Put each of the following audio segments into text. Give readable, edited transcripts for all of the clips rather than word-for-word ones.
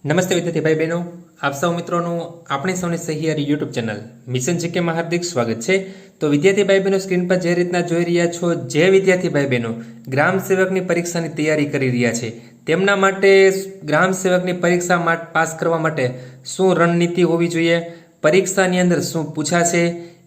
નમસ્તે વિદ્યાર્થી ભાઈ બહેનો, આપ સૌ મિત્રોનું આપણી સૌની સહિયારી યુટ્યુબ ચેનલ મિશન જીકેમાં હાર્દિક સ્વાગત છે। તો વિદ્યાર્થી ભાઈ બહેનો, સ્ક્રીન પર જે રીતના જોઈ રહ્યા છો, જે વિદ્યાર્થી ભાઈ બહેનો ગ્રામ સેવકની પરીક્ષાની તૈયારી કરી રહ્યા છે, તેમના માટે ગ્રામ સેવકની પરીક્ષા પાસ કરવા માટે શું રણનીતિ હોવી જોઈએ, પરીક્ષાની અંદર શું પૂછાશે,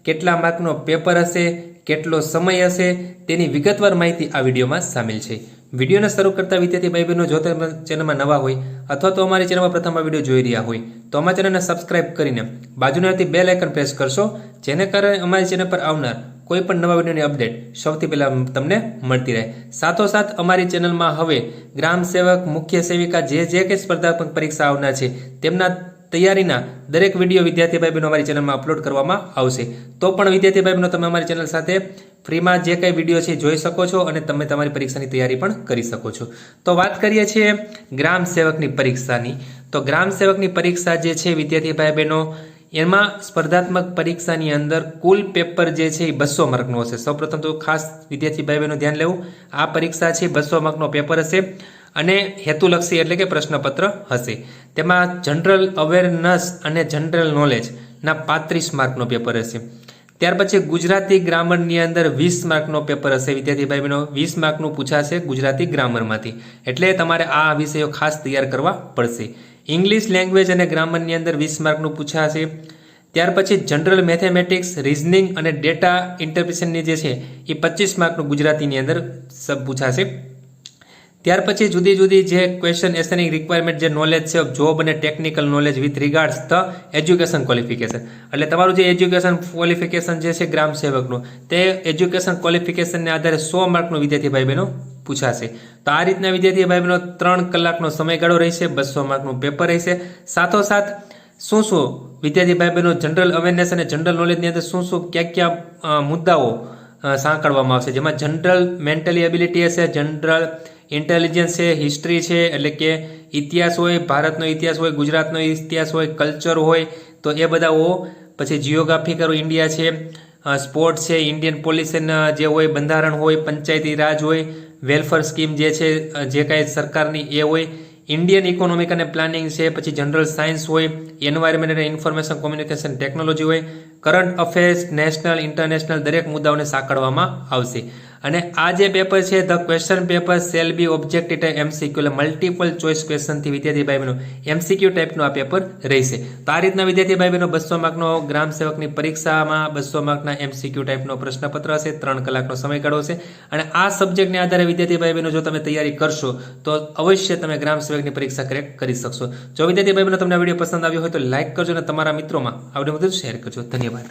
કેટલા માર્કનો પેપર હશે, કેટલો સમય હશે, તેની વિગતવાર માહિતી આ વિડીયોમાં સામેલ છે। વિડીયોને શરૂ કરતા વિદ્યાર્થી ભાઈ બહેનો, જો તમે ચેનલમાં નવા હોય અથવા તો અમારી ચેનલમાં પ્રથમ આ વિડીયો જોઈ રહ્યા હોય તો અમારી ચેનલને સબસ્ક્રાઇબ કરીને બાજુની આવતી બેલ આઇકન પ્રેસ કરશો, જેને કારણે અમારી ચેનલ પર આવનાર કોઈ પણ નવા વિડીયોની અપડેટ સૌથી પહેલા તમને મળતી રહે। સાથોસાથ અમારી ચેનલમાં હવે ગ્રામ સેવક, મુખ્ય સેવિકા જે કે સ્પર્ધાત્મક પરીક્ષા આવનાર છે તેમના તૈયારીના દરેક વિડીયો વિદ્યાર્થી ભાઈ બહેનો અમારી ચેનલમાં અપલોડ કરવામાં આવશે। તો પણ વિદ્યાર્થી ભાઈ બહેનો, તમે અમારી ચેનલ સાથે ફ્રીમાં જે કંઈ વિડીયો છે જોઈ શકો છો અને તમે તમારી પરીક્ષાની તૈયારી પણ કરી શકો છો। તો વાત કરીએ છીએ ગ્રામ સેવકની પરીક્ષાની। તો ગ્રામ સેવકની પરીક્ષા જે છે વિદ્યાર્થી ભાઈ બહેનો, એમાં સ્પર્ધાત્મક પરીક્ષાની અંદર કુલ પેપર જે છે એ 200 માર્કનો હશે। સૌપ્રથમ તો ખાસ વિદ્યાર્થી ભાઈ બહેનો ધ્યાન લેવું, આ પરીક્ષા છે 200 માર્કનો પેપર હશે અને હેતુલક્ષી એટલે કે પ્રશ્નપત્ર હશે। તેમાં જનરલ અવેરનેસ અને જનરલ નોલેજના 35 માર્કનો પેપર હશે। ત્યાર પછી ગુજરાતી ગ્રામરની અંદર 20 માર્કનો પેપર હશે વિદ્યાર્થી ભાઈ બહેનો, 20 માર્કનું પૂછાશે ગુજરાતી ગ્રામરમાંથી, એટલે તમારે આ વિષયો ખાસ તૈયાર કરવા પડશે। ઇંગ્લિશ લેંગ્વેજ અને ગ્રામરની અંદર 20 માર્કનું પૂછાશે। ત્યાર પછી જનરલ મેથેમેટિક્સ, રિઝનિંગ અને ડેટા ઇન્ટરપ્રિટેશનની જે છે એ 25 માર્કનું ગુજરાતીની અંદર પૂછાશે। ત્યાર પછી જુદી જુદી જે ક્વેશ્ચન એસેની રિક્વાયરમેન્ટ, જે નોલેજ છે જોબ અને technical knowledge with regards the education qualification, એટલે તમારું જે એજ્યુકેશન ક્વોલિફિકેશન જે છે ગ્રામ સેવકનું, તે એજ્યુકેશન ક્વોલિફિકેશનને આધારે 100 માર્કનું વિદ્યાર્થી ભાઈ બહેનો પૂછાશે। તો આ રીતના વિદ્યાર્થી ભાઈ બહેનો 3 કલાકનો સમયગાળો રહેશે, 200 માર્કનું પેપર રહેશે। સાથોસાથ શું વિદ્યાર્થી ભાઈ બહેનો જનરલ અવેરનેસ અને જનરલ નોલેજની અંદર શું કયા મુદ્દાઓ સાંકળવામાં આવશે, જેમાં જનરલ મેન્ટલી એબિલિટી હશે, જનરલ ઇન્ટેલિજન્સ છે, હિસ્ટ્રી છે એટલે કે ઇતિહાસ હોય, ભારતનો ઇતિહાસ હોય, ગુજરાતનો ઇતિહાસ હોય, કલ્ચર હોય તો એ બધા હો, પછી જીઓગ્રાફિકલ ઇન્ડિયા છે, સ્પોર્ટ્સ છે, ઇન્ડિયન પોલિસી જે હોય, બંધારણ હોય, પંચાયતી રાજ હોય, વેલફેર સ્કીમ જે છે જે કાંઈ સરકારની એ હોય, ઇન્ડિયન ઇકોનોમિક અને પ્લાનિંગ છે, પછી જનરલ સાયન્સ હોય, એન્વાયરમેન્ટ અને ઇન્ફોર્મેશન કોમ્યુનિકેશન ટેકનોલોજી હોય, કરંટ અફેર્સ, નેશનલ ઇન્ટરનેશનલ દરેક મુદ્દાઓને સાંકળવામાં આવશે। અને આ જે પેપર છે, the question paper shall be objective type MCQ, એટલે મલ્ટિપલ ચોઇસ ક્વેશ્ચનથી વિદ્યાર્થી ભાઈ બહેનો એમસીક્યુ ટાઈપનું આ પેપર રહેશે। તો આ રીતના વિદ્યાર્થી ભાઈ બહેનો 200 માર્કનો ગ્રામ સેવકની પરીક્ષામાં 200 માર્કના એમસીક્યુ ટાઈપનો પ્રશ્નપત્ર હશે, 3 કલાકનો સમયગાળો હશે। અને આ સબ્જેક્ટને આધારે વિદ્યાર્થી ભાઈ બહેનો જો તમે તૈયારી કરશો તો અવશ્ય તમે ગ્રામ સેવકની પરીક્ષા ક્રેક કરી શકશો। જો વિદ્યાર્થી ભાઈ બહેનો તમને આ વિડીયો પસંદ આવ્યો હોય તો લાઇક કરજો અને તમારા મિત્રોમાં આ વિડીયો શેર કરજો। ધન્યવાદ।